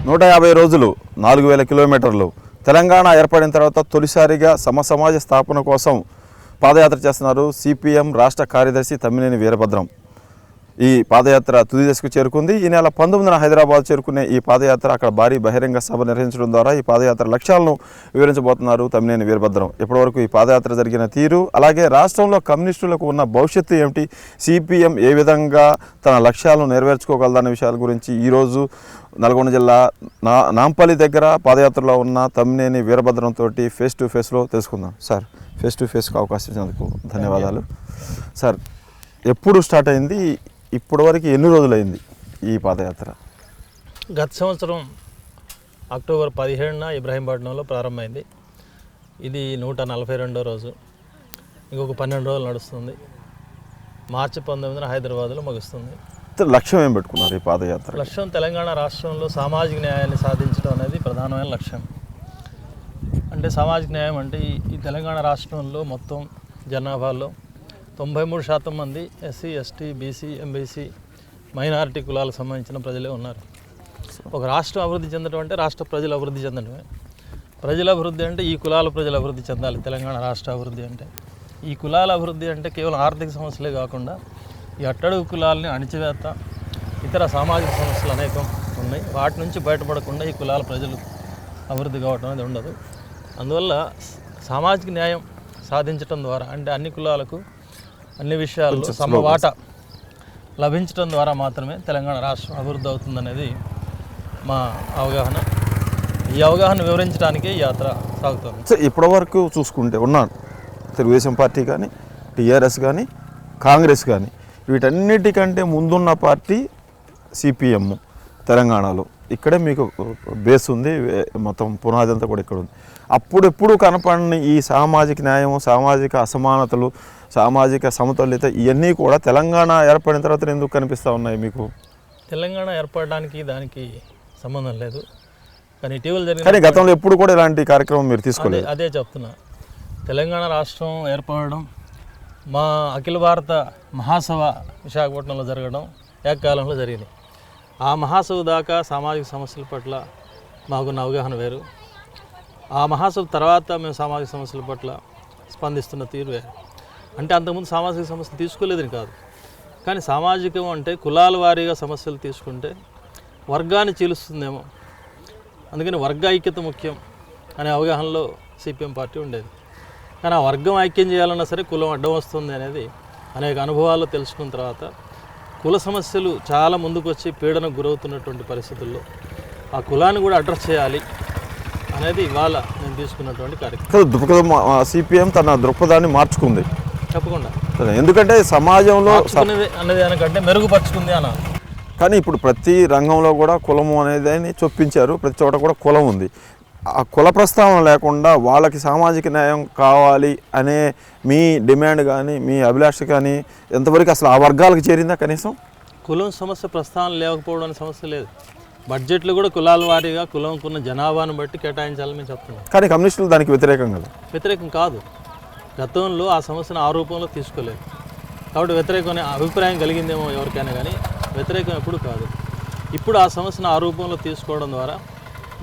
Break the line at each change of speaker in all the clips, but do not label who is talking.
150 రోజులు 4000 కిలోమీటర్లు తెలంగాణ ఏర్పడిన తర్వాత తొలిసారిగా సమాజ స్థాపన కోసం పాదయాత్ర చేస్తున్నారు సిపిఎం రాష్ట్ర కార్యదర్శి తమ్మినేని వీరభద్రం. ఈ పాదయాత్ర తుది దశకు చేరుకుంది. ఈ నెల 19న హైదరాబాద్ చేరుకునే ఈ పాదయాత్ర అక్కడ భారీ బహిరంగ సభ నిర్వహించడం ద్వారా ఈ పాదయాత్ర లక్ష్యాలను వివరించబోతున్నారు తమ్మినేని వీరభద్రం. ఇప్పటివరకు ఈ పాదయాత్ర జరిగిన తీరు, అలాగే రాష్ట్రంలో కమ్యూనిస్టులకు ఉన్న భవిష్యత్తు ఏమిటి, సిపిఎం ఏ విధంగా తన లక్ష్యాలను నెరవేర్చుకోగలదనే విషయాల గురించి ఈరోజు నల్గొండ జిల్లా నాంపల్లి దగ్గర పాదయాత్రలో ఉన్న తమ్మినేని వీరభద్రంతో ఫేస్ టు ఫేస్లో తెలుసుకుందాం. సార్, ఫేస్ టు ఫేస్కి అవకాశం ఇచ్చినందుకు ధన్యవాదాలు. సార్, ఎప్పుడు స్టార్ట్ అయింది, ఇప్పటివరకు ఎన్ని రోజులైంది ఈ పాదయాత్ర?
గత సంవత్సరం అక్టోబర్ 17న ఇబ్రాహీంపట్నంలో ప్రారంభమైంది. ఇది 142వ రోజు. ఇంకొక 12 రోజులు నడుస్తుంది. మార్చి 19న హైదరాబాద్లో ముగుస్తుంది.
లక్ష్యం ఏం పెట్టుకున్నారు ఈ పాదయాత్ర?
లక్ష్యం తెలంగాణ రాష్ట్రంలో సామాజిక న్యాయాన్ని సాధించడం అనేది ప్రధానమైన లక్ష్యం. అంటే సామాజిక న్యాయం అంటే ఈ తెలంగాణ రాష్ట్రంలో మొత్తం జనాభాలో 93% మంది SC, ST, BC, MBC, minority కులాలకు సంబంధించిన ప్రజలే ఉన్నారు. ఒక రాష్ట్రం అభివృద్ధి చెందడం అంటే రాష్ట్ర ప్రజలు అభివృద్ధి చెందడమే. ప్రజల అభివృద్ధి అంటే ఈ కులాల ప్రజల అభివృద్ధి చెందాలి. తెలంగాణ రాష్ట్ర అభివృద్ధి అంటే ఈ కులాల అభివృద్ధి అంటే కేవలం ఆర్థిక సమస్యలే కాకుండా ఈ అట్టడుగు కులాలని అణిచివేత, ఇతర సామాజిక సమస్యలు అనేకం ఉన్నాయి. వాటి నుంచి బయటపడకుండా ఈ కులాల ప్రజలు అభివృద్ధి కావడం అనేది ఉండదు. అందువల్ల సామాజిక న్యాయం సాధించడం ద్వారా అంటే అన్ని కులాలకు అన్ని విషయాల్లో సమవాటా లభించడం ద్వారా మాత్రమే తెలంగాణ రాష్ట్రం అభివృద్ధి అవుతుందనేది మా అవగాహన. ఈ అవగాహన వివరించడానికే ఈ యాత్ర సాగుతుంది.
ఇప్పటి వరకు చూసుకుంటే ఉన్నాను తెలుగుదేశం పార్టీ కానీ, టీఆర్ఎస్ కానీ, కాంగ్రెస్ కానీ, వీటన్నిటికంటే ముందున్న పార్టీ సిపిఎం తెలంగాణలో. ఇక్కడే మీకు బేస్ ఉంది, మొత్తం పునాది అంతా కూడా ఇక్కడ ఉంది. అప్పుడెప్పుడు కనపడని ఈ సామాజిక న్యాయం, సామాజిక అసమానతలు, సామాజిక సమతుల్యత ఇవన్నీ కూడా తెలంగాణ ఏర్పడిన తర్వాత ఎందుకు కనిపిస్తూ ఉన్నాయి మీకు?
తెలంగాణ ఏర్పడడానికి దానికి సంబంధం లేదు, కానీ ఇటీవల జరిగిన
కానీ గతంలో ఎప్పుడు కూడా ఇలాంటి కార్యక్రమం మీరు తీసుకోలేదు.
అదే చెప్తున్నా. తెలంగాణ రాష్ట్రం ఏర్పడడం, మా అఖిల భారత మహాసభ విశాఖపట్నంలో జరగడం ఏకకాలంలో జరిగింది. ఆ మహాసభ దాకా సామాజిక సమస్యల పట్ల మాకున్న అవగాహన వేరు. ఆ మహాసభ తర్వాత మేము సామాజిక సమస్యల పట్ల స్పందిస్తున్న తీరు వేరు. అంటే అంతకుముందు సామాజిక సమస్యలు తీసుకోలేదని కాదు, కానీ సామాజికం అంటే కులాల వారీగా సమస్యలు తీసుకుంటే వర్గాన్ని చీలుస్తుందేమో, అందుకని వర్గ ఐక్యత ముఖ్యం అనే అవగాహనలో సిపిఎం పార్టీ ఉండేది. కానీ ఆ వర్గం ఐక్యం చేయాలన్నా సరే కులం అడ్డం వస్తుంది అనేది అనేక అనుభవాలు తెలుసుకున్న తర్వాత కుల సమస్యలు చాలా ముందుకు వచ్చి పీడనకు గురవుతున్నటువంటి పరిస్థితుల్లో ఆ కులాన్ని కూడా అడ్రస్ చేయాలి అనేది ఇవాళ నేను తీసుకున్నటువంటి కార్యక్రమం.
సిపిఎం తన దృక్పథాన్ని మార్చుకుంది
తప్పకుండా,
ఎందుకంటే సమాజంలో
అనేది దానికంటే మెరుగుపరుచుకుంది అన్నారు.
కానీ ఇప్పుడు ప్రతి రంగంలో కూడా కులము అనేది చొప్పించారు, ప్రతి చోట కూడా కులం ఉంది. ఆ కుల ప్రస్తావన లేకుండా వాళ్ళకి సామాజిక న్యాయం కావాలి అనే మీ డిమాండ్ కానీ, మీ అభిలాష కానీ ఎంతవరకు అసలు ఆ వర్గాలకు చేరిందా? కనీసం
కులం సమస్య ప్రస్తావన లేకపోవడం అనే సమస్య లేదు. బడ్జెట్లు కూడా కులాల వారీగా కులంకున్న జనాభాను బట్టి కేటాయించాలని మేము చెప్తున్నాం.
కానీ కమ్యూనిస్టులు దానికి వ్యతిరేకం కదా?
వ్యతిరేకం కాదు. గతంలో ఆ సమస్యను ఆ రూపంలో తీసుకోలేదు కాబట్టి వ్యతిరేకం అభిప్రాయం కలిగిందేమో ఎవరికైనా, కానీ వ్యతిరేకం ఎప్పుడు కాదు. ఇప్పుడు ఆ సమస్యను ఆ రూపంలో తీసుకోవడం ద్వారా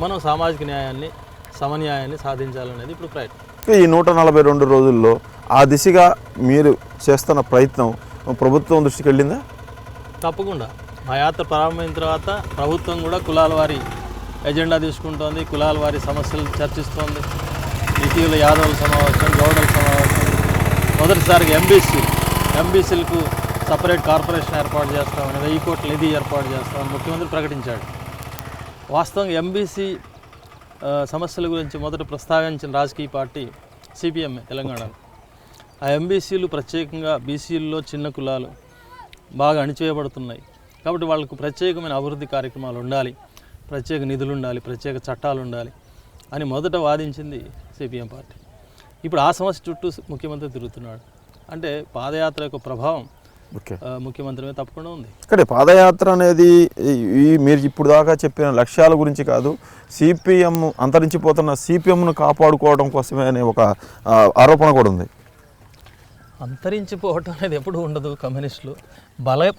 మనం సామాజిక న్యాయాన్ని, సమన్యాయాన్ని సాధించాలనేది ఇప్పుడు ప్రయత్నం.
ఈ 142 రోజుల్లో ఆ దిశగా మీరు చేస్తున్న ప్రయత్నం ప్రభుత్వం దృష్టికి వెళ్ళిందా?
తప్పకుండా. మా యాత్ర ప్రారంభమైన తర్వాత ప్రభుత్వం కూడా కులాల వారి ఎజెండా తీసుకుంటోంది, కులాల వారి సమస్యలు చర్చిస్తోంది. ఇటీవల యాదవుల సమావేశం, గౌడల సమావేశం, మొదటిసారిగా ఎంబీసీలకు సపరేట్ కార్పొరేషన్ ఏర్పాటు చేస్తామని, 1000 కోట్ల నిధి ఏర్పాటు చేస్తామని ముఖ్యమంత్రి ప్రకటించాడు. వాస్తవంగా ఎంబీసీ సమస్యల గురించి మొదట ప్రస్తావించిన రాజకీయ పార్టీ సిపిఎం తెలంగాణలో. ఆ ఎంబీసీలు ప్రత్యేకంగా బీసీల్లో చిన్న కులాలు బాగా అణిచివేయబడుతున్నాయి కాబట్టి వాళ్ళకు ప్రత్యేకమైన అభివృద్ధి కార్యక్రమాలు ఉండాలి, ప్రత్యేక నిధులు ఉండాలి, ప్రత్యేక చట్టాలు ఉండాలి అని మొదట వాదించింది సిపిఎం పార్టీ. ఇప్పుడు ఆ సమస్య చుట్టూ ముఖ్యమంత్రి తిరుగుతున్నాడు. అంటే పాదయాత్ర యొక్క ప్రభావం ముఖ్యమంత్రి మీద తప్పకుండా ఉంది.
ఇక్కడ పాదయాత్ర అనేది మీరు ఇప్పుడు దాకా చెప్పిన లక్ష్యాల గురించి కాదు, సిపిఎం అంతరించిపోతున్న సిపిఎంను కాపాడుకోవడం కోసమే అనే ఒక ఆరోపణ కూడా ఉంది.
అంతరించిపోవటం అనేది ఎప్పుడు ఉండదు. కమ్యూనిస్టులు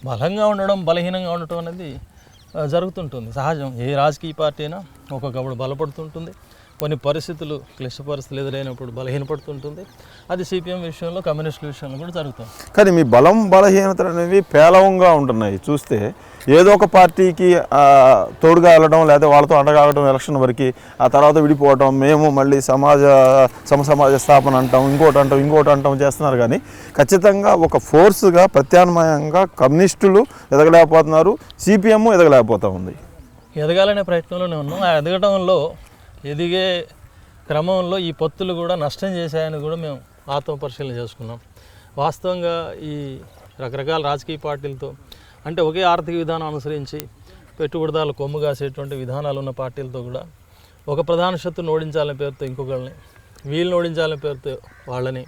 బలంగా ఉండడం, బలహీనంగా ఉండటం అనేది జరుగుతుంటుంది. సహజం. ఏ రాజకీయ పార్టీ అయినా ఒక్కొక్కప్పుడు బలపడుతుంటుంది, కొన్ని పరిస్థితులు క్లిష్ట పరిస్థితులు ఎదురైనప్పుడు బలహీనపడుతుంటుంది. అది సిపిఎం విషయంలో, కమ్యూనిస్టుల విషయంలో కూడా జరుగుతుంది.
కానీ మీ బలం బలహీనతలు అనేవి పేలవంగా ఉంటున్నాయి. చూస్తే ఏదో ఒక పార్టీకి తోడుగా వెళ్ళడం, లేదా వాళ్ళతో అండగాగడం ఎలక్షన్ వరకు, ఆ తర్వాత విడిపోవడం, మేము మళ్ళీ సమాజ స్థాపన అంటాం, ఇంకోటి అంటాం చేస్తున్నారు. కానీ ఖచ్చితంగా ఒక ఫోర్స్గా ప్రత్యామ్నాయంగా కమ్యూనిస్టులు ఎదగలేకపోతున్నారు, సిపిఎం ఎదగలేకపోతూ ఉంది.
ఎదగాలనే ప్రయత్నంలోనే ఉన్నాం. ఆ ఎదిగే క్రమంలో ఈ పొత్తులు కూడా నష్టం చేశాయని కూడా మేము ఆత్మపరిశీలన చేసుకున్నాం. వాస్తవంగా ఈ రకరకాల రాజకీయ పార్టీలతో, అంటే ఒకే ఆర్థిక విధానం అనుసరించి పెట్టుబడిదారులు కొమ్ము కాసేటువంటి విధానాలు ఉన్న పార్టీలతో కూడా ఒక ప్రధాన శత్రువుని ఓడించాలనే పేరుతో ఇంకొకరిని, వీళ్ళని ఓడించాలనే పేరుతో వాళ్ళని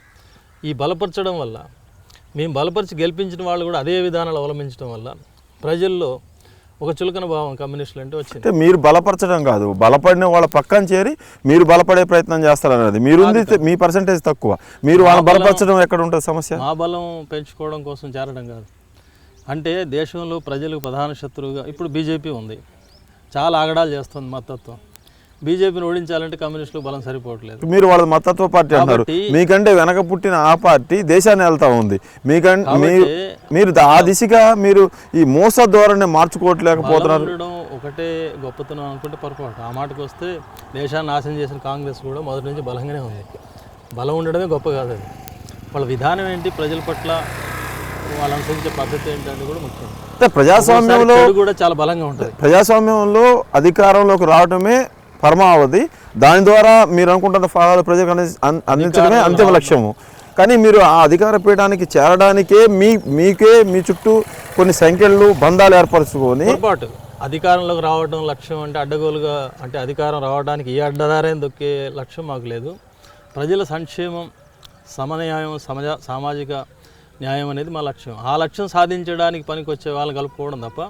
ఈ బలపరచడం వల్ల, మేము బలపరిచి గెలిపించిన వాళ్ళు కూడా అదే విధానాలు అవలంబించడం వల్ల ప్రజల్లో ఒక చులకన భావం కమ్యూనిస్టులు అంటే వచ్చింది.
అంటే మీరు బలపరచడం కాదు, బలపడిన వాళ్ళ పక్కన చేరి మీరు బలపడే ప్రయత్నం చేస్తారనేది. మీరుంది మీ పర్సంటేజ్ తక్కువ, మీరు వాళ్ళని బలపరచడం ఎక్కడ ఉంటుంది సమస్య?
మా బలం పెంచుకోవడం కోసం చేరడం కాదు. అంటే దేశంలో ప్రజలకు ప్రధాన శత్రువుగా ఇప్పుడు బీజేపీ ఉంది, చాలా ఆగడాలు చేస్తుంది మద్దతత్వం. బీజేపీని ఓడించాలంటే కమ్యూనిస్టులకు బలం సరిపోవట్లేదు.
మీరు వాళ్ళ మతత్వ పార్టీ అంటారు, మీకంటే వెనక పుట్టిన ఆ పార్టీ దేశాన్ని వెళ్తా ఉంది. మీరు ఆ దిశగా మీరు ఈ మోస ధోరణి మార్చుకోవట్లేకపోతున్నారు.
ఒకటే గొప్పతనం అనుకుంటే పొరపాటు. ఆ మాటకు వస్తే దేశాన్ని నాశనం చేసిన కాంగ్రెస్ కూడా మొదటి నుంచి బలంగానే ఉంది. బలం ఉండడమే గొప్ప కాదు. అది వాళ్ళ విధానం ఏంటి, ప్రజల పట్ల వాళ్ళు అనుసరించే పద్ధతి ఏంటి అనేది కూడా ముఖ్యం.
ప్రజాస్వామ్యంలో
కూడా చాలా బలంగా ఉంటుంది.
ప్రజాస్వామ్యంలో అధికారంలోకి రావడమే పరమావధి. దాని ద్వారా మీరు అనుకుంటున్న ఫలాలు ప్రజలకు అందించడమే అంతిమ లక్ష్యము. కానీ మీరు ఆ అధికార పీఠానికి చేరడానికే మీ చుట్టూ కొన్ని సంఖ్యలు బంధాలు ఏర్పరచుకొని
పొరపాటు. అధికారంలోకి రావడం లక్ష్యం అంటే అడ్డగోలుగా, అంటే అధికారం రావడానికి ఏ అడ్డదారైన దొక్కే లక్ష్యం మాకు లేదు. ప్రజల సంక్షేమం, సమన్యాయం, సామాజిక న్యాయం అనేది మా లక్ష్యం. ఆ లక్ష్యం సాధించడానికి పనికి వచ్చే వాళ్ళని కలుపుకోవడం తప్ప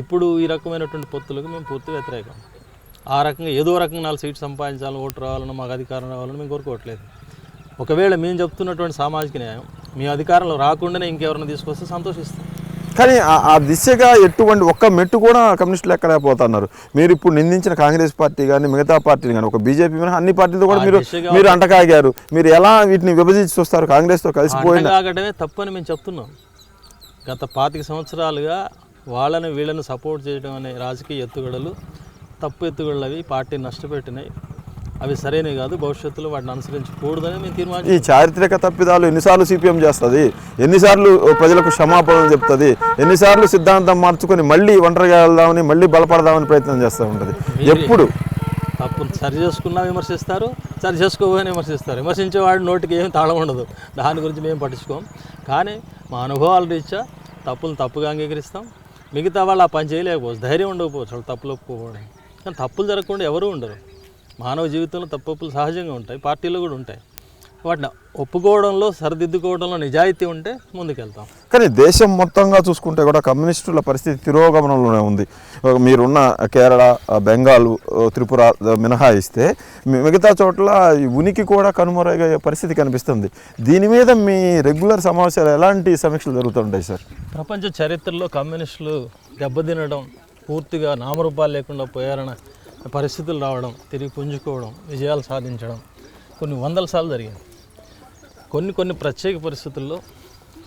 ఇప్పుడు ఈ రకమైనటువంటి పొత్తులకు మేము పూర్తి వ్యతిరేకం. ఆ రకంగా ఏదో రకంగా 4 సీట్లు సంపాదించాలని, ఓటు రావాలని, మాకు అధికారం రావాలని మేము కోరుకోవట్లేదు. ఒకవేళ మేము చెప్తున్నటువంటి సామాజిక న్యాయం మీ అధికారంలో రాకుండానే ఇంకెవరైనా తీసుకొస్తే సంతోషిస్తాం.
కానీ ఆ దిశగా ఎటువంటి ఒక్క మెట్టు కూడా కమ్యూనిస్టులు ఎక్కలేకపోతున్నారు. మీరు ఇప్పుడు నిందించిన కాంగ్రెస్ పార్టీ కానీ మిగతా పార్టీలు కానీ, ఒక బీజేపీ అన్ని పార్టీలతో కూడా మీరు అంటకాగారు. మీరు ఎలా వీటిని విభజించి చూస్తారు? కాంగ్రెస్తో కలిసిపోయింది
కాగడమే తప్పని మేము చెప్తున్నాం. గత 25 సంవత్సరాలుగా వాళ్ళని వీళ్ళని సపోర్ట్ చేయడం అనే రాజకీయ ఎత్తుగడలు తప్పు ఎత్తుగడలు, అవి పార్టీని నష్టపెట్టినాయి. అవి సరైనవి కాదు. భవిష్యత్తులో వాటిని అనుసరించకూడదని మేము తీర్మానం.
ఈ చారిత్రక తప్పిదాలు ఎన్నిసార్లు సిపిఎం చేస్తుంది, ఎన్నిసార్లు ప్రజలకు క్షమాపణలు చెప్తుంది, ఎన్నిసార్లు సిద్ధాంతం మార్చుకొని మళ్ళీ ఒంటరిగా వెళ్దామని, మళ్ళీ బలపడదామని ప్రయత్నం చేస్తూ ఉంటుంది. ఎప్పుడు
తప్పు సరి చేసుకున్నా విమర్శిస్తారు, సరి చేసుకోకపోయినా విమర్శిస్తారు. విమర్శించేవాడు నోటికి ఏమి తాళం ఉండదు. దాని గురించి మేము పట్టించుకోం. కానీ మా అనుభవాల రీత్యా తప్పులు తప్పుగా అంగీకరిస్తాం. మిగతా వాళ్ళు ఆ పని చేయలేకపోవచ్చు, ధైర్యం ఉండకపోవచ్చు వాళ్ళు తప్పులు ఒప్పుకోవడం. కానీ తప్పులు జరగకుండా ఎవరూ ఉండరు. మానవ జీవితంలో తప్పులు సహజంగా ఉంటాయి, పార్టీలో కూడా ఉంటాయి. వాటిని ఒప్పుకోవడంలో, సరిదిద్దుకోవడంలో నిజాయితీ ఉంటే ముందుకెళ్తాం.
కానీ దేశం మొత్తంగా చూసుకుంటే కూడా కమ్యూనిస్టుల పరిస్థితి తిరోగమనంలోనే ఉంది. మీరున్న కేరళ, బెంగాల్, త్రిపుర మినహాయిస్తే మిగతా చోట్ల ఉనికి కూడా కనుమరుగయ్యే పరిస్థితి కనిపిస్తుంది. దీని మీద మీ రెగ్యులర్ సమావేశాలు ఎలాంటి సమీక్షలు జరుగుతుంటాయి సార్?
ప్రపంచ చరిత్రలో కమ్యూనిస్టులు దెబ్బతినడం, పూర్తిగా నామరూపాలు లేకుండా పోయారన్న పరిస్థితులు రావడం, తిరిగి పుంజుకోవడం, విజయాలు సాధించడం కొన్ని వందల సార్లు జరిగింది. కొన్ని ప్రత్యేక పరిస్థితుల్లో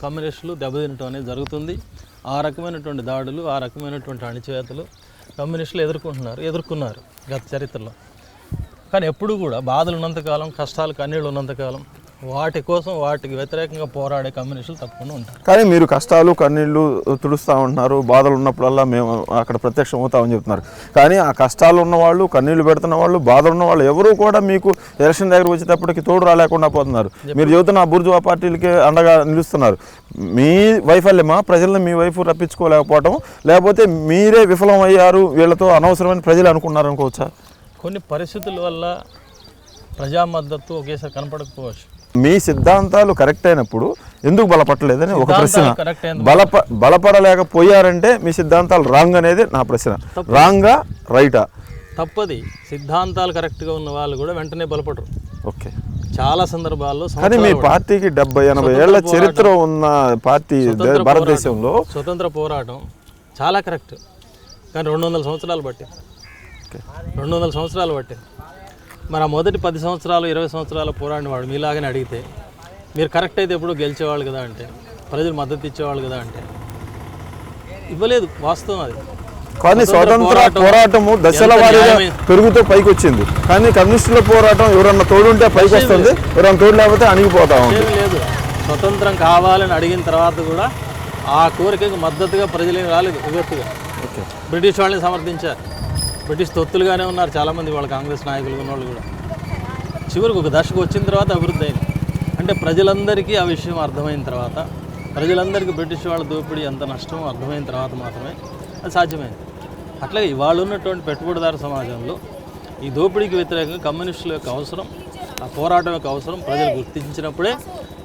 కమ్యూనిస్టులు దెబ్బతినటం అనేది జరుగుతుంది. ఆ రకమైనటువంటి దాడులు, ఆ రకమైనటువంటి అణిచివేతలు కమ్యూనిస్టులు ఎదుర్కొన్నారు గత చరిత్రలో. కానీ ఎప్పుడు కూడా బాధలు ఉన్నంతకాలం, కష్టాలు కన్నీళ్ళు ఉన్నంతకాలం వాటికి వ్యతిరేకంగా పోరాడే కమ్యూనిస్టులు తప్పకుండా ఉంటారు.
కానీ మీరు కష్టాలు కన్నీళ్ళు తుడుస్తూ ఉంటున్నారు, బాధలు ఉన్నప్పుడల్లా మేము అక్కడ ప్రత్యక్షం అవుతామని చెప్తున్నారు. కానీ ఆ కష్టాలు ఉన్నవాళ్ళు, కన్నీళ్లు పెడుతున్న వాళ్ళు, బాధలు ఉన్నవాళ్ళు ఎవరూ కూడా మీకు ఎలక్షన్ దగ్గర వచ్చేటప్పటికి తోడు రాలేకుండా పోతున్నారు. మీరు చెబుతున్న బూర్జువా పార్టీలకే అండగా నిలుస్తున్నారు. మీ వైఫల్యమా, ప్రజలను మీ వైపు రప్పించుకోలేకపోవటం, లేకపోతే మీరే విఫలం అయ్యారు, వీళ్ళతో అనవసరమైన ప్రజలు అనుకున్నారు అనుకోవచ్చా?
కొన్ని పరిస్థితుల వల్ల ప్రజా మద్దతు ఒకేసారి కనపడకపోవచ్చు.
మీ సిద్ధాంతాలు కరెక్ట్ అయినప్పుడు ఎందుకు బలపడలేదని ఒక ప్రశ్న. బలపడలేకపోయారంటే మీ సిద్ధాంతాలు రాంగ్ అనేది నా ప్రశ్న. రాంగా రైటా?
తప్పది. సిద్ధాంతాలు కరెక్ట్గా ఉన్న వాళ్ళు కూడా వెంటనే బలపడరు.
ఓకే,
చాలా సందర్భాల్లో.
కానీ మీ పార్టీకి 70-80 ఏళ్ల చరిత్ర ఉన్న పార్టీ భారతదేశంలో.
స్వతంత్ర పోరాటం చాలా కరెక్ట్. కానీ 200 సంవత్సరాలు పట్టింది. 200 సంవత్సరాలు పట్టింది. మరి ఆ మొదటి 10 సంవత్సరాలు 20 సంవత్సరాలు పోరాడిన వాడు మీలాగానే అడిగితే మీరు కరెక్ట్ అయితే ఎప్పుడూ గెలిచేవాళ్ళు కదా అంటే, ప్రజలు మద్దతు ఇచ్చేవాళ్ళు కదా అంటే ఇవ్వలేదు. వాస్తవం అది.
కానీ స్వాతంత్ర పోరాటము దశల వారీగా పెరుగుతూ పైకి వచ్చింది. కానీ కమ్యూనిస్టుల పోరాటం ఎవరన్నా తోడుంటే పైకి వస్తుంది, ఎవరన్నా తోడు లేకపోతే అణిగిపోతా ఉంది.
లేదు, స్వతంత్రం కావాలని అడిగిన తర్వాత కూడా ఆ కోరికకు మద్దతుగా ప్రజలేం రాలేదు. ఉవ్వెత్తుగా బ్రిటిష్ వాళ్ళని సమర్థించారు. బ్రిటిష్ తొత్తులుగానే ఉన్నారు చాలామంది వాళ్ళ కాంగ్రెస్ నాయకులు ఉన్నవాళ్ళు కూడా. చివరికి ఒక దశకు వచ్చిన తర్వాత అభివృద్ధి అయింది. అంటే ప్రజలందరికీ ఆ విషయం అర్థమైన తర్వాత, ప్రజలందరికీ బ్రిటిష్ వాళ్ళ దోపిడీ ఎంత నష్టమో అర్థమైన తర్వాత మాత్రమే అది సాధ్యమైంది. అట్లాగే ఇవాళ ఉన్నటువంటి పెట్టుబడిదారు సమాజంలో ఈ దోపిడీకి వ్యతిరేకంగా కమ్యూనిస్టుల యొక్క అవసరం, ఆ పోరాటం యొక్క అవసరం ప్రజలు గుర్తించినప్పుడే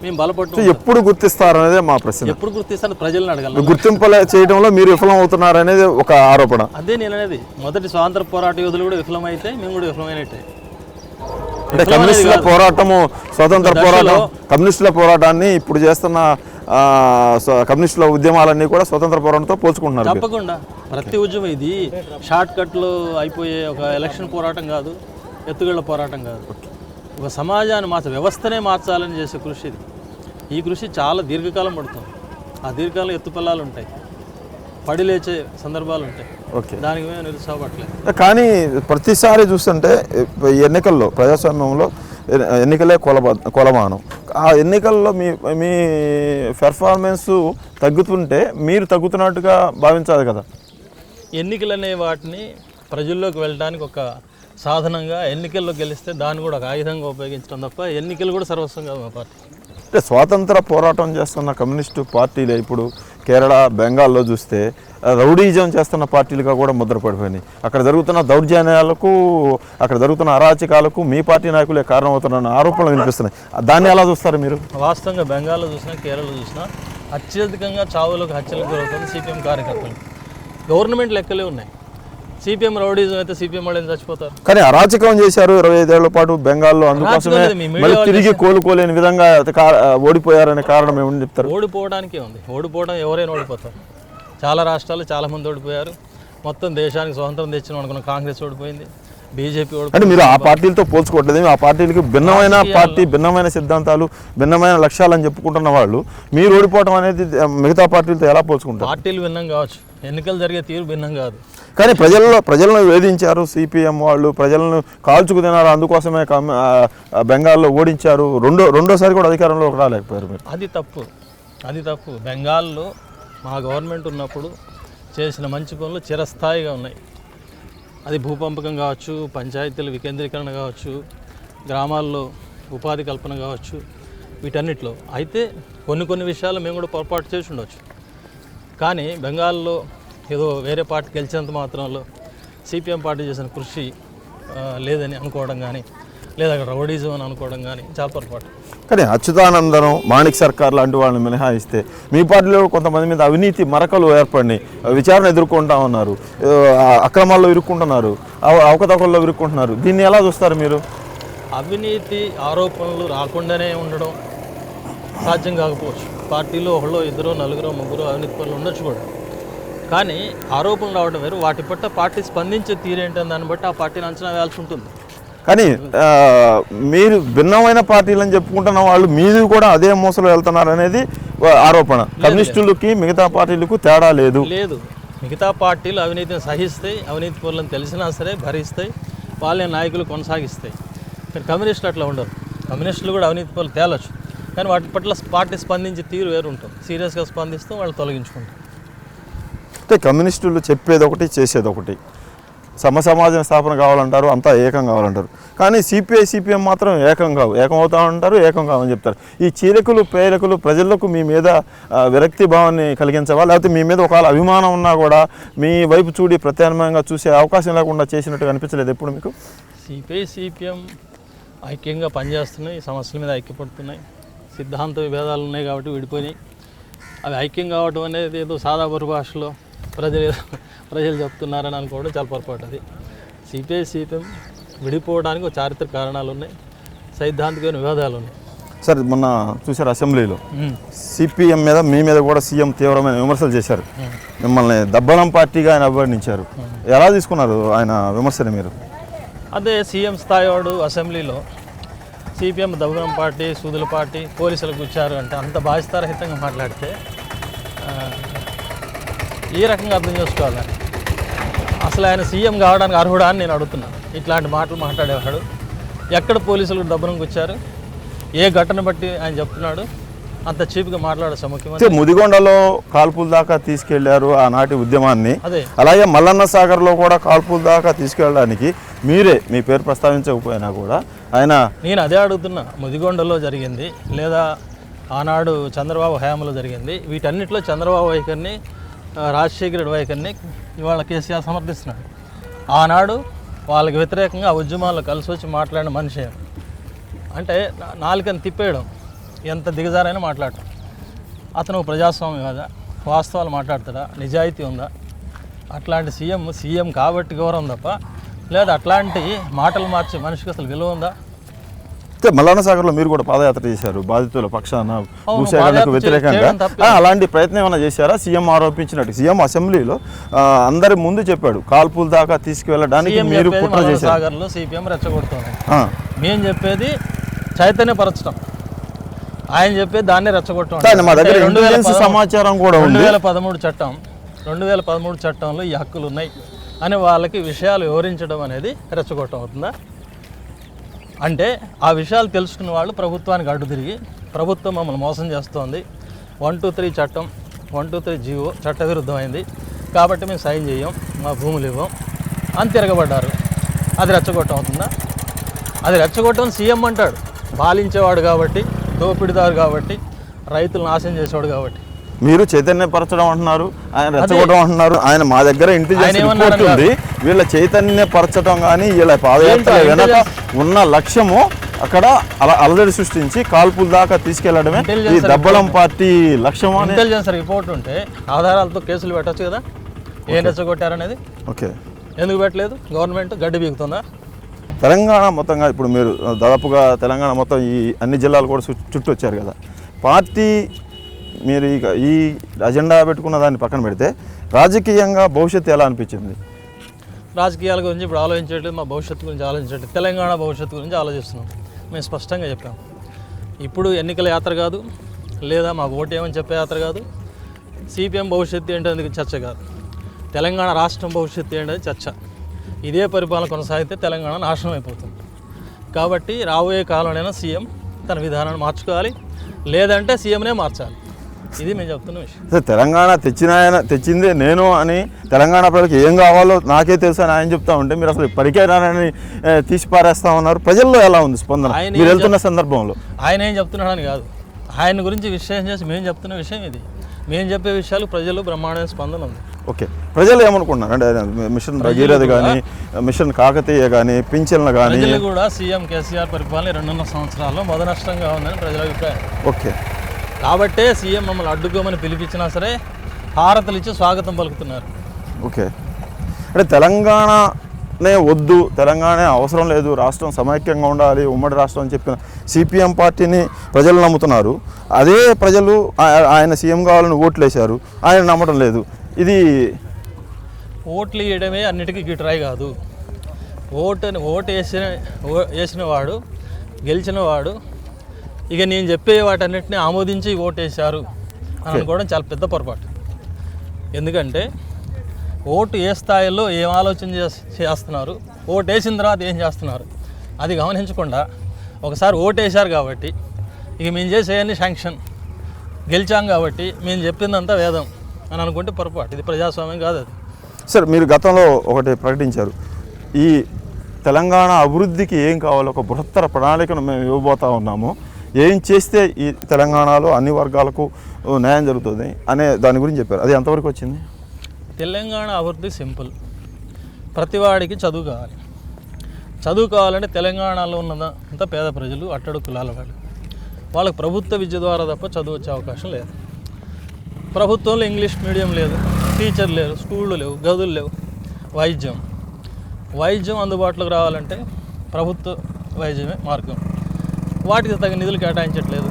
మేము బలపడుతూ.
ఎప్పుడు గుర్తిస్తారు అనేది మా ప్రశ్న.
ఎప్పుడు గుర్తిస్తాను ప్రజలను అడగాలి.
గుర్తింపలే చేయడంలో మీరు విఫలం అవుతున్నారు అనేది ఒక ఆరోపణ.
అదే నేను అనేది. మొదటి స్వాతంత్ర పోరాట యోధులు కూడా విఫలమైతే మేము కూడా విఫలమైనట్టే.
అంటే కమ్యూనిస్టుల పోరాటము, స్వాతంత్ర పోరాటం, కమ్యూనిస్టుల పోరాటాన్ని ఇప్పుడు చేస్తున్న కమ్యూనిస్టుల ఉద్యమాలన్నీ కూడా స్వతంత్ర పోరాటంతో పోల్చుకుంటున్నారు.
తప్పకుండా ప్రతి ఉద్యమం ఇది షార్ట్ కట్లో అయిపోయే ఒక ఎలక్షన్ పోరాటం కాదు, ఎత్తుగళ్ల పోరాటం కాదు. ఒక సమాజాన్ని వ్యవస్థనే మార్చాలని చేసే కృషి ఇది. ఈ కృషి చాలా దీర్ఘకాలం పడుతుంది. ఆ దీర్ఘకాలం ఎత్తుపల్లాలు ఉంటాయి, పడి లేచే సందర్భాలు ఉంటాయి.
ఓకే,
దానికి మేము నిరుత్సాహపడలేదు.
కానీ ప్రతిసారి చూస్తుంటే ఎన్నికల్లో, ప్రజాస్వామ్యంలో ఎన్నికలే కొలమానం. ఆ ఎన్నికల్లో మీ పెర్ఫార్మెన్స్ తగ్గుతుంటే మీరు తగ్గుతున్నట్టుగా భావించాలి కదా.
ఎన్నికలు అనే వాటిని ప్రజల్లోకి వెళ్ళడానికి ఒక సాధనంగా, ఎన్నికల్లో గెలిస్తే దాన్ని కూడా ఒక ఆయుధంగా ఉపయోగించడం తప్ప ఎన్నికలు కూడా సర్వస్వం కాదు మా పార్టీ.
అంటే స్వాతంత్ర పోరాటం చేస్తున్న కమ్యూనిస్టు పార్టీలే ఇప్పుడు కేరళ, బెంగాల్లో చూస్తే రౌడీజం చేస్తున్న పార్టీలుగా కూడా ముద్రపడిపోయినాయి. అక్కడ జరుగుతున్న దౌర్జన్యాలకు, అక్కడ జరుగుతున్న అరాచకాలకు మీ పార్టీ నాయకులే కారణమవుతున్న ఆరోపణలు వినిపిస్తున్నాయి. దాన్ని ఎలా చూస్తారు మీరు?
వాస్తవంగా బెంగాల్లో చూసినా, కేరళలో చూసినా అత్యధికంగా చావులకు, హత్యలకు గురవుతుంది సిపిఎం కార్యకర్తలు. గవర్నమెంట్ లెక్కలే ఉన్నాయి. సిపిఎం రౌడీజం అయితే సిపిఎం వాళ్ళు చచ్చిపోతారు. కానీ
అరాచకం చేశారు 25 ఏళ్ల పాటు బెంగాల్లో. అందుకోసమే మళ్ళీ తిరిగి కోలుకోలేని విధంగా ఓడిపోయారనే కారణం ఏమని చెప్తారు?
ఓడిపోవడానికే ఉంది. ఓడిపోవడం ఎవరైనా ఓడిపోతారు. చాలా రాష్ట్రాలు చాలామంది ఓడిపోయారు. మొత్తం దేశానికి స్వాతంత్రం తెచ్చిన అనుకున్న కాంగ్రెస్ ఓడిపోయింది, బీజేపీ ఓడిపోయింది.
అంటే మీరు ఆ పార్టీలతో పోల్చుకోవట్లేదు. ఆ పార్టీలకి భిన్నమైన పార్టీ, భిన్నమైన సిద్ధాంతాలు, భిన్నమైన లక్ష్యాలు అని చెప్పుకుంటున్న వాళ్ళు మీరు ఓడిపోవడం అనేది మిగతా పార్టీలతో ఎలా పోల్చుకుంటారు?
పార్టీలు భిన్నం కావచ్చు, ఎన్నికలు జరిగే తీరు భిన్నం కాదు.
కానీ ప్రజలను వేధించారు సిపిఎం వాళ్ళు, ప్రజలను కాల్చుకు తినారు. అందుకోసమే బెంగాల్లో ఓడించారు. రెండోసారి కూడా అధికారంలో రాలేకపోయారు మీరు.
అది తప్పు. బెంగాల్లో మా గవర్నమెంట్ ఉన్నప్పుడు చేసిన మంచి పనులు చిరస్థాయిగా ఉన్నాయి. అది భూపంపకం కావచ్చు, పంచాయతీల వికేంద్రీకరణ కావచ్చు, గ్రామాల్లో ఉపాధి కల్పన కావచ్చు, వీటన్నిటిలో. అయితే కొన్ని విషయాలు మేము కూడా పొరపాటు చేసి ఉండవచ్చు. కానీ బెంగాల్లో ఏదో వేరే పార్టీ గెలిచినంత మాత్రంలో సిపిఎం పార్టీ చేసిన కృషి లేదని అనుకోవడం కానీ, లేదా అక్కడ రౌడీజం అని అనుకోవడం కానీ చాలా పొరపాటు.
కానీ అచ్యుతానందనం, మాణిక్ సర్కార్ లాంటి వాళ్ళని మినహాయిస్తే మీ పార్టీలో కొంతమంది మీద అవినీతి మరకలు ఏర్పడినాయి, విచారణ ఎదుర్కొంటా ఉన్నారు, అక్రమాల్లో ఇరుక్కుంటున్నారు, అవకతవకల్లో ఇరుక్కుంటున్నారు. దీన్ని ఎలా చూస్తారు మీరు?
అవినీతి ఆరోపణలు రాకుండానే ఉండడం సాధ్యం కాకపోవచ్చు. పార్టీలో ఒకళ్ళు, ఇద్దరు, నలుగురు, ముగ్గురు అవినీతి పనులు ఉండొచ్చు కూడా. కానీ ఆరోపణలు రావడం వేరు. వాటి పట్ల పార్టీ స్పందించే తీరేంటని దాన్ని బట్టి ఆ పార్టీని అంచనా వేయాల్సి ఉంటుంది.
కానీ మీరు భిన్నమైన పార్టీలని చెప్పుకుంటున్న వాళ్ళు మీరు కూడా అదే మోసలో వెళ్తున్నారు అనేది ఆరోపణ. కమ్యూనిస్టులకి మిగతా పార్టీలకు తేడా లేదు.
మిగతా పార్టీలు అవినీతిని సహిస్తాయి, అవినీతి పనులను తెలిసినా సరే భరిస్తాయి, వాళ్ళే నాయకులు కొనసాగిస్తాయి. కానీ కమ్యూనిస్టులు అట్లా ఉండరు. కమ్యూనిస్టులు కూడా అవినీతి పనులు తేలొచ్చు, కానీ వాటి పట్ల పార్టీ స్పందించే తీరు వేరు ఉంటుంది. సీరియస్గా స్పందిస్తూ వాళ్ళు తొలగించుకుంటారు.
అంటే కమ్యూనిస్టులు చెప్పేది ఒకటి, చేసేది ఒకటి. సమాజం స్థాపన కావాలంటారు, అంతా ఏకం కావాలంటారు. కానీ సిపిఎం మాత్రం ఏకం అవుతా ఉంటారు, ఏకం కావని చెప్తారు. ఈ చీరకులు, ప్రేరకులు ప్రజలకు మీ మీద విరక్తి భావాన్ని కలిగించవా, లేకపోతే మీ మీద ఒకవేళ అభిమానం ఉన్నా కూడా మీ వైపు చూడి ప్రత్యామ్నాయంగా చూసే అవకాశం లేకుండా చేసినట్టు అనిపించలేదు ఎప్పుడు మీకు?
సిపిఎం ఐక్యంగా పనిచేస్తున్నాయి, సమస్యల మీద ఐక్యపడుతున్నాయి. సిద్ధాంత విభేదాలు ఉన్నాయి కాబట్టి విడిపోయినాయి. అవి ఐక్యం కావడం అనేది ఏదో సాదా పరిభాషలో ప్రజలు చెప్తున్నారని అనుకోవడం చాలా పొరపాటు. అది సిపిఎం విడిపోవడానికి ఒక చారిత్రక కారణాలు ఉన్నాయి, సైద్ధాంతికమైన వివాదాలు ఉన్నాయి.
సార్ మొన్న చూశారు అసెంబ్లీలో సిపిఎం మీద మీ మీద కూడా సీఎం తీవ్రమైన విమర్శలు చేశారు, మిమ్మల్ని దబ్బలం పార్టీగా ఆయన అభివర్ణించారు. ఎలా తీసుకున్నారు ఆయన విమర్శని మీరు?
అదే సీఎం స్థాయి వాడు అసెంబ్లీలో సిపిఎం దబ్బలం పార్టీ, సూదుల పార్టీ, పోలీసులకు ఇచ్చారు అంటే అంత బాధ్యతారహితంగా మాట్లాడితే ఈ రకంగా అర్థం చేసుకోవాలి. అసలు ఆయన సీఎం కావడానికి అర్హుడా అని నేను అడుగుతున్నాను. ఇట్లాంటి మాటలు మాట్లాడేవాడు ఎక్కడ పోలీసులకు డబ్బులకు వచ్చారు, ఏ ఘటన బట్టి ఆయన చెప్తున్నాడు, అంత చీప్గా మాట్లాడచ్చు ముఖ్యమంత్రి.
ముదిగొండలో కాల్పుల దాకా తీసుకెళ్లారు ఆనాటి ఉద్యమాన్ని,
అదే
అలాగే మల్లన్న సాగర్లో కూడా కాల్పుల దాకా తీసుకెళ్ళడానికి మీరే మీ పేరు ప్రస్తావించకపోయినా కూడా ఆయన,
నేను అదే అడుగుతున్నా. ముదిగొండలో జరిగింది లేదా ఆనాడు చంద్రబాబు హయాంలో జరిగింది, వీటన్నిటిలో చంద్రబాబు వైఖరిని, రాజశేఖర రెడ్డి వైఖరిని ఇవాళ కేసీఆర్ సమర్థిస్తున్నాడు. ఆనాడు వాళ్ళకి వ్యతిరేకంగా ఆ ఉద్యమాల్లో కలిసి వచ్చి మాట్లాడిన మనిషి అంటే నాలుకని తిప్పేయడం, ఎంత దిగజారైనా మాట్లాడటం. అతను ప్రజాస్వామ్యం కదా, వాస్తవాలు మాట్లాడతాడా, నిజాయితీ ఉందా? అట్లాంటి సీఎం కాబట్టి గౌరవం తప్ప, లేదా అట్లాంటి మాటలు మార్చే మనిషికి అసలు విలువ ఉందా?
మల్లన్న సాగర్లో మీరు కూడా పాదయాత్ర చేశారు బాధితుల పక్షాన, భూసేకరణకు వ్యతిరేకంగా. అలాంటి ప్రయత్నం ఏమైనా చేశారా? సీఎం ఆరోపించినట్టు సీఎం అసెంబ్లీలో అందరి ముందు చెప్పాడు కాల్పుల దాకా తీసుకువెళ్ళడానికి మీరు కుట్ర చేశారు.
సాగర్లో సిపిఎం రెచ్చగొడుతుంది, మేము చెప్పేది చైతన్యపరచడం, ఆయన చెప్పేది దాన్ని రెచ్చగొట్టడం.
మా దగ్గర సమాచారం కూడా ఉంది.
2013 చట్టంలో ఈ హక్కులు ఉన్నాయి అని వాళ్ళకి విషయాలు వివరించడం అనేది రెచ్చగొట్టడం అవుతుందా? అంటే ఆ విషయాలు తెలుసుకున్న వాళ్ళు ప్రభుత్వానికి అడ్డు తిరిగి ప్రభుత్వం మమ్మల్ని మోసం చేస్తోంది, 123 చట్టం, 123 జీవో చట్టవిరుద్ధమైంది కాబట్టి మేము సైన్ చేయం, మా భూములు ఇవ్వం అని తిరగబడ్డారు. అది రెచ్చగొట్టం అవుతుందా? అది రెచ్చగొట్టం సీఎం అంటాడు, పాలించేవాడు కాబట్టి, దోపిడీదారు కాబట్టి, రైతులు నాశనం చేసేవాడు కాబట్టి.
మీరు చైతన్యపరచడం అంటున్నారు, ఆయన రెచ్చగొట్టడం అంటున్నారు. ఆయన మా దగ్గర ఇంటెలిజెన్స్ రిపోర్ట్ ఉంది, వీళ్ళ చైతన్యపరచడం కానీ వీళ్ళ పాదయాత్ర వెనక ఉన్న లక్ష్యము అక్కడ అలజడి సృష్టించి కాల్పుల దాకా తీసుకెళ్లడమే ఈ దబ్బలం పార్టీ లక్ష్యం.
ఇంటెలిజెన్స్ రిపోర్ట్ ఉంటే ఆధారాలతో కేసులు పెట్టచ్చు కదా, ఏం రెచ్చగొట్టారనేది.
ఓకే,
ఎందుకు పెట్టలేదు? గవర్నమెంట్ గడ్డి బీగుతుందా?
తెలంగాణ మొత్తంగా ఇప్పుడు మీరు దాదాపుగా తెలంగాణ మొత్తం ఈ అన్ని జిల్లాలు కూడా చుట్టూ వచ్చారు కదా, పార్టీ మీరు ఇక ఈ అజెండా పెట్టుకున్న దాన్ని పక్కన పెడితే రాజకీయంగా భవిష్యత్తు ఎలా అనిపించింది?
రాజకీయాల గురించి ఇప్పుడు ఆలోచించట్లేదు, మా భవిష్యత్తు గురించి ఆలోచించట్లేదు, తెలంగాణ భవిష్యత్తు గురించి ఆలోచిస్తున్నాం. మేము స్పష్టంగా చెప్పాం, ఇప్పుడు ఎన్నికల యాత్ర కాదు, లేదా మాకు ఓటు ఏమని చెప్పే యాత్ర కాదు, సిపిఎం భవిష్యత్తు ఏంటనేది చర్చ కాదు, తెలంగాణ రాష్ట్రం భవిష్యత్తు ఏంటనేది చర్చ. ఇదే పరిపాలన కొనసాగితే తెలంగాణ నాశనం అయిపోతుంది. కాబట్టి రాబోయే కాలంలోనైనా సీఎం తన విధానాన్ని మార్చుకోవాలి, లేదంటే సీఎంనే మార్చాలి. ఇది మేము చెప్తున్న విషయం.
తెలంగాణ తెచ్చిందే నేను అని, తెలంగాణ ప్రజలకు ఏం కావాలో నాకే తెలుసు అని ఆయన చెప్తా ఉంటే మీరు అసలు పరికరాన్ని తీసి పారేస్తా ఉన్నారు. ప్రజల్లో ఎలా ఉంది స్పందన మీరు వెళ్తున్న సందర్భంలో?
ఆయన ఏం చెప్తున్నాడని కాదు, ఆయన గురించి విషయం చేసి మేము చెప్తున్న విషయం ఇది. మేము చెప్పే విషయాలు ప్రజలు బ్రహ్మాండమైన స్పందన ఉంది.
ఓకే, ప్రజలు ఏమనుకుంటున్నారు అంటే మిషన్ భగీరథ కానీ, మిషన్ కాకతీయ కానీ, పింఛన్లు కానీ
కూడా సీఎం కేసీఆర్ పరిపాలన 2.5 సంవత్సరాల్లో మొదనష్టంగా ఉందని ప్రజల అభిప్రాయం.
ఓకే,
కాబట్టే సీఎం మమ్మల్ని అడ్డుకోమని పిలిపించినా సరే హారతలు ఇచ్చి స్వాగతం పలుకుతున్నారు.
ఓకే, అంటే తెలంగాణనే వద్దు, తెలంగాణ అవసరం లేదు, రాష్ట్రం సమైక్యంగా ఉండాలి, ఉమ్మడి రాష్ట్రం అని చెప్పిన సిపిఎం పార్టీని ప్రజలు నమ్ముతున్నారు. అదే ప్రజలు ఆయన సీఎం కావాలని ఓట్లు వేశారు, ఆయన నమ్మడం లేదు. ఇది
ఓట్లు వేయడమే అన్నిటికీ గిట్రాయి కాదు. ఓటు వేసిన వాడు, గెలిచిన వాడు ఇక నేను చెప్పే వాటన్నిటిని ఆమోదించి ఓటేశారు అని అనుకోవడం చాలా పెద్ద పొరపాటు. ఎందుకంటే ఓటు ఏ స్థాయిలో ఏం ఆలోచన చేస్తున్నారు, ఓటు వేసిన తర్వాత ఏం చేస్తున్నారు అది గమనించకుండా ఒకసారి ఓటేశారు కాబట్టి ఇక మేము చేసేవన్నీ శాంక్షన్, గెలిచాం కాబట్టి మేము చెప్పిందంతా వేదం అని అనుకుంటే పొరపాటు. ఇది ప్రజాస్వామ్యం కాదు. అది
సార్ మీరు గతంలో ఒకటి ప్రకటించారు, ఈ తెలంగాణ అభివృద్ధికి ఏం కావాలో ఒక బృహత్తర ప్రణాళికను మేము ఇవ్వబోతా ఉన్నాము, ఏం చేస్తే ఈ తెలంగాణలో అన్ని వర్గాలకు న్యాయం జరుగుతుంది అనే దాని గురించి చెప్పారు. అది ఎంతవరకు వచ్చింది?
తెలంగాణ అభివృద్ధి సింపుల్, ప్రతివాడికి చదువు కావాలి. చదువు కావాలంటే తెలంగాణలో ఉన్నదంతా పేద ప్రజలు, అట్టడుగు కులాల వాళ్ళకి ప్రభుత్వ విద్య ద్వారా తప్ప చదువు వచ్చే అవకాశం లేదు. ప్రభుత్వంలో ఇంగ్లీష్ మీడియం లేదు, టీచర్ లేరు, స్కూళ్ళు లేవు, గదులు లేవు. వైద్యం అందుబాటులోకి రావాలంటే ప్రభుత్వ వైద్యమే మార్గం. వాటికి తగిన నిధులు కేటాయించట్లేదు.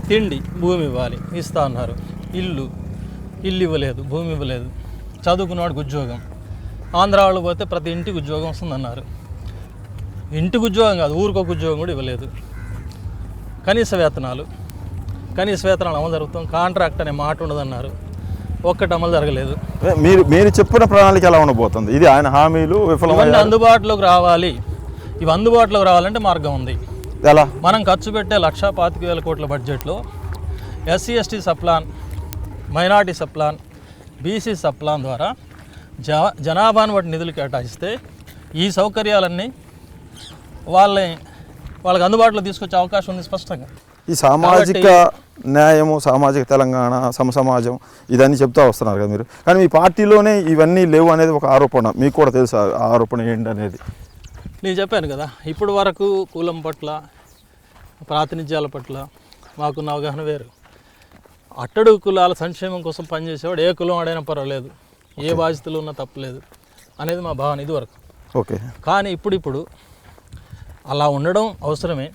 తిండి, భూమి ఇవ్వాలి, ఇస్తా అన్నారు. ఇల్లు ఇవ్వలేదు, భూమి ఇవ్వలేదు. చదువుకున్నవాడికి ఉద్యోగం, ఆంధ్ర వాళ్ళు పోతే ప్రతి ఇంటికి ఉద్యోగం వస్తుందన్నారు. ఇంటికి ఉద్యోగం కాదు, ఊరికొక ఉద్యోగం కూడా ఇవ్వలేదు. కనీస వేతనాలు అమలు జరుగుతాం, కాంట్రాక్ట్ అనే మాట ఉండదన్నారు. ఒక్కటి అమలు జరగలేదు.
మీరు చెప్పిన ప్రణాళిక ఎలా ఉండబోతుంది? ఇది ఆయన హామీలు
ఇవన్నీ అందుబాటులోకి రావాలి. ఇవి అందుబాటులోకి రావాలంటే మార్గం ఉంది.
ఎలా?
మనం ఖర్చు పెట్టే 1,25,000 కోట్ల బడ్జెట్లో SC ST subplan, minority subplan, BC subplan ద్వారా జనాభాను బట్టి నిధులు కేటాయిస్తే ఈ సౌకర్యాలన్నీ వాళ్ళకి అందుబాటులో తీసుకొచ్చే అవకాశం ఉంది స్పష్టంగా.
ఈ సామాజిక న్యాయము, సామాజిక తెలంగాణ, సమసమాజం ఇదన్నీ చెప్తా వస్తున్నారు కదా మీరు. కానీ మీ పార్టీలోనే ఇవన్నీ లేవు అనేది ఒక ఆరోపణ. మీకు కూడా తెలుసు ఆ ఆరోపణ ఏంటి అనేది?
నేను చెప్పాను కదా, ఇప్పుడు వరకు కులం పట్ల, ప్రాతినిధ్యాల పట్ల మాకున్న అవగాహన వేరు. అట్టడుగు కులాల సంక్షేమం కోసం పనిచేసేవాడు ఏ కులం ఆడైనా పర్వాలేదు, ఏ బాధ్యతలు ఉన్నా తప్పలేదు అనేది మా భావన ఇదివరకు.
ఓకే.
కానీ ఇప్పుడు అలా ఉండడం అవసరమే.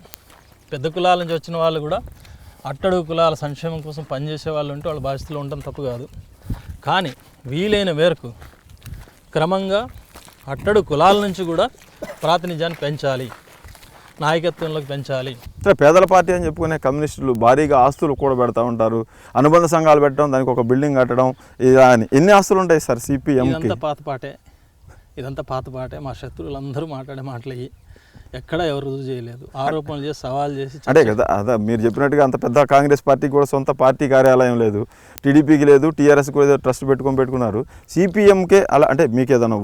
పెద్ద కులాల నుంచి వచ్చిన వాళ్ళు కూడా అట్టడుగు కులాల సంక్షేమం కోసం పనిచేసే వాళ్ళు ఉంటే వాళ్ళ బాధ్యతలు ఉండడం తప్పు కాదు. కానీ వీలైన మేరకు క్రమంగా అట్టడుగు కులాల నుంచి కూడా ప్రాతినిధ్యాన్ని పెంచాలి, నాయకత్వంలోకి పెంచాలి.
పేదల పార్టీ అని చెప్పుకునే కమ్యూనిస్టులు భారీగా ఆస్తులు కూడా పెడతా ఉంటారు. అనుబంధ సంఘాలు పెట్టడం, దానికి ఒక బిల్డింగ్ కట్టడం, ఇలా అని ఎన్ని ఆస్తులు ఉంటాయి సార్ సిపిఎం?
ఇదంతా పాతపాటే. మా శత్రువులందరూ మాట్లాడే మాటలు ఎక్కడ ఎవరు రుజువు చేయలేదు. ఆరోపణలు చేసి, సవాల్ చేసి.
అదే కదా, అదే మీరు చెప్పినట్టుగా అంత పెద్ద కాంగ్రెస్ పార్టీకి కూడా సొంత పార్టీ కార్యాలయం లేదు, టీడీపీకి లేదు, టీఆర్ఎస్ కూడా ఏదో ట్రస్ట్ పెట్టుకున్నారు. సిపిఎంకే అలా అంటే మీకు ఏదైనా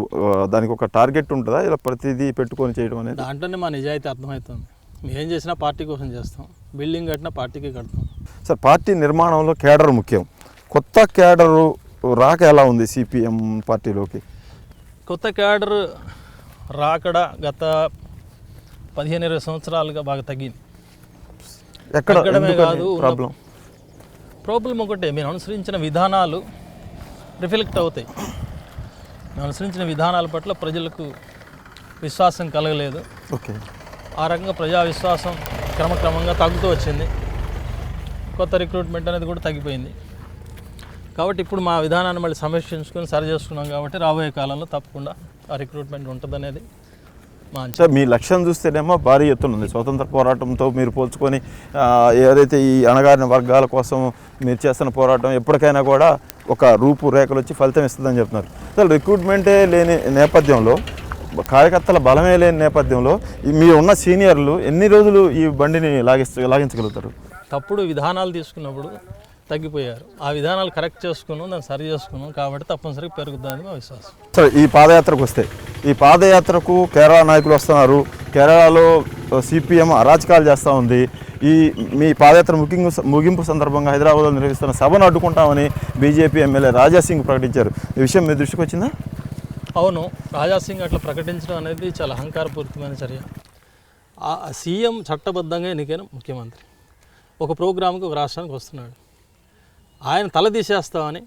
దానికి ఒక టార్గెట్ ఉంటుందా, ఇలా ప్రతిదీ పెట్టుకొని చేయడం అనేది?
దాంట్లోనే మా నిజాయితీ అర్థమవుతుంది. మేము చేసినా పార్టీ కోసం చేస్తాం, బిల్డింగ్ కట్టినా పార్టీకి కడతాం.
సార్, పార్టీ నిర్మాణంలో కేడర్ ముఖ్యం. కొత్త కేడరు రాక ఎలా ఉంది సిపిఎం పార్టీలోకి?
కొత్త కేడర్ రాకడ గత 15-20 సంవత్సరాలుగా బాగా తగ్గింది. తగ్గడమే కాదు, ప్రాబ్లం ఒకటే, మేము అనుసరించిన విధానాలు రిఫ్లెక్ట్ అవుతాయి. మేము అనుసరించిన విధానాల పట్ల ప్రజలకు విశ్వాసం కలగలేదు.
ఓకే.
ఆ రకంగా ప్రజా విశ్వాసం క్రమక్రమంగా తగ్గుతూ వచ్చింది. కొత్త రిక్రూట్మెంట్ అనేది కూడా తగ్గిపోయింది. కాబట్టి ఇప్పుడు మా విధానాన్ని మళ్ళీ సమీక్షించుకొని సరి చేసుకున్నాం. కాబట్టి రాబోయే కాలంలో తప్పకుండా ఆ రిక్రూట్మెంట్ ఉంటుందనేది మా అంచనా.
మీ లక్ష్యం చూస్తేనేమో భారీ ఎత్తున ఉంది. స్వతంత్ర పోరాటంతో మీరు పోల్చుకొని ఏదైతే ఈ అణగారిన వర్గాల కోసం మీరు చేస్తున్న పోరాటం ఎప్పటికైనా కూడా ఒక రూపురేఖలు వచ్చి ఫలితం ఇస్తుందని చెప్తున్నారు. అసలు రిక్రూట్మెంటే లేని నేపథ్యంలో, కార్యకర్తల బలమే లేని నేపథ్యంలో మీరు ఉన్న సీనియర్లు ఎన్ని రోజులు ఈ బండిని లాగించగలుగుతారు?
తప్పుడు విధానాలు తీసుకున్నప్పుడు తగ్గిపోయారు. ఆ విధానాలు కరెక్ట్ చేసుకున్నాం, దాన్ని సరి చేసుకున్నాం. కాబట్టి తప్పనిసరిగా పెరుగుతుందని మా విశ్వాసం.
సరే, ఈ పాదయాత్రకు వస్తే, ఈ పాదయాత్రకు కేరళ నాయకులు వస్తున్నారు. కేరళలో సిపిఎం అరాచకాలు చేస్తూ ఉంది. ఈ మీ పాదయాత్ర ముగింపు సందర్భంగా హైదరాబాద్లో నిర్వహిస్తున్న సభను అడ్డుకుంటామని బీజేపీ ఎమ్మెల్యే రాజాసింగ్ ప్రకటించారు. ఈ విషయం మీ దృష్టికి వచ్చిందా?
అవును, రాజాసింగ్ అట్లా ప్రకటించడం అనేది చాలా అహంకారపూరితమైన చర్య. ఆ సీఎం చట్టబద్ధంగా ఎన్నికైన ముఖ్యమంత్రి ఒక ప్రోగ్రాంకి ఒక రాష్ట్రానికి వస్తున్నాడు. ఆయన తల తీసేస్తామని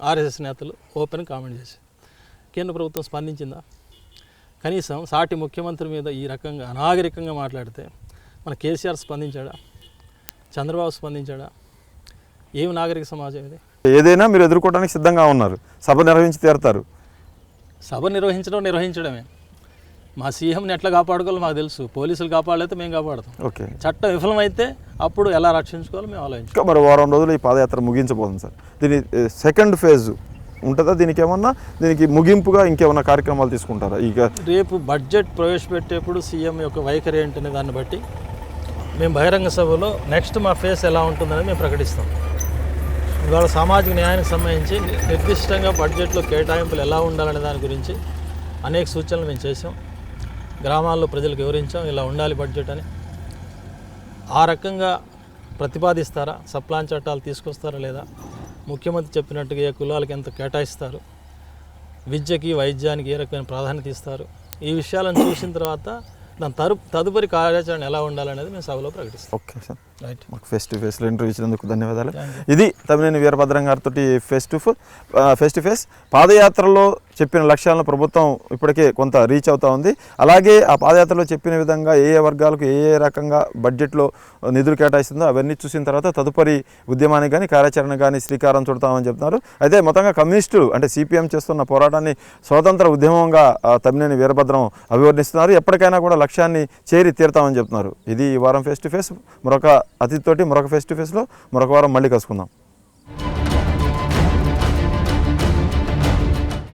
ఆర్ఎస్ఎస్ నేతలు ఓపెన్ కామెంట్ చేశారు. కేంద్ర ప్రభుత్వం స్పందించిందా? కనీసం సాటి ముఖ్యమంత్రి మీద ఈ రకంగా అనాగరికంగా మాట్లాడితే మన కేసీఆర్ స్పందించాడా? చంద్రబాబు స్పందించాడా? ఏమి నాగరిక సమాజం ఇది?
ఏదైనా మీరు ఎదుర్కోవడానికి సిద్ధంగా ఉన్నారు, సభ నిర్వహించి తీరుతారు.
సభ నిర్వహించడమే. మా సీఎంని ఎట్లా కాపాడుకోవాలో మాకు తెలుసు. పోలీసులు కాపాడలేతే మేము కాపాడుతాం.
ఓకే.
చట్టం విఫలమైతే అప్పుడు ఎలా రక్షించుకోవాలో మేము ఆలోచించాం.
మరి వారం రోజులు ఈ పాదయాత్ర ముగించబోతుంది సార్. దీని సెకండ్ ఫేజ్ ఉంటుందా? దీనికి ముగింపుగా ఇంకేమన్నా కార్యక్రమాలు తీసుకుంటారా? ఇక
రేపు బడ్జెట్ ప్రవేశపెట్టేప్పుడు సీఎం యొక్క వైఖరి ఏంటనే దాన్ని బట్టి మేము బహిరంగ సభలో నెక్స్ట్ మా ఫేస్ ఎలా ఉంటుందని మేము ప్రకటిస్తాం. ఇవాళ సామాజిక న్యాయానికి సంబంధించి నిర్దిష్టంగా బడ్జెట్లో కేటాయింపులు ఎలా ఉండాలనే దాని గురించి అనేక సూచనలు మేము చేసాం. గ్రామాల్లో ప్రజలకు వివరించాం, ఇలా ఉండాలి బడ్జెట్ అని. ఆ రకంగా ప్రతిపాదిస్తారా? సప్లాన్ చట్టాలు తీసుకొస్తారా లేదా? ముఖ్యమంత్రి చెప్పినట్టుగా ఏ కులాలకి ఎంత కేటాయిస్తారు? విద్యకి, వైద్యానికి ఏ రకమైన ప్రాధాన్యత ఇస్తారు? ఈ విషయాలను చూసిన తర్వాత దాని తదుపరి కార్యాచరణ ఎలా ఉండాలనేది మేము సభలో ప్రకటిస్తాం.
Okay sir.
రైట్.
మాకు ఫేస్ టు ఫేస్లో ఇంటర్వ్యూ ఇచ్చినందుకు ధన్యవాదాలు.
Thank you.
ఇది తమ్మినేని వీరభద్రం గారితో ఫేస్ టు ఫేస్ పాదయాత్రలో చెప్పిన లక్ష్యాలను ప్రభుత్వం ఇప్పటికే కొంత రీచ్ అవుతా ఉంది. అలాగే ఆ పాదయాత్రలో చెప్పిన విధంగా ఏ వర్గాలకు ఏ రకంగా బడ్జెట్లో నిధులు కేటాయిస్తుందో అవన్నీ చూసిన తర్వాత తదుపరి ఉద్యమానికి కానీ కార్యాచరణ కానీ శ్రీకారం చుడతామని చెప్తున్నారు. అయితే మొత్తంగా కమ్యూనిస్టులు అంటే సిపిఎం చేస్తున్న పోరాటాన్ని స్వతంత్ర ఉద్యమంగా తమ్మినేని వీరభద్రం అభివర్ణిస్తున్నారు. ఎప్పటికైనా కూడా లక్ష్యాన్ని చేరి తీరుతామని చెప్తున్నారు. ఇది ఈ వారం ఫేస్ టు ఫేస్. మరొక అతిథితోటి మరొక ఫేస్ టు ఫేస్లో మరొక వారం మళ్ళీ కలుసుకుందాం.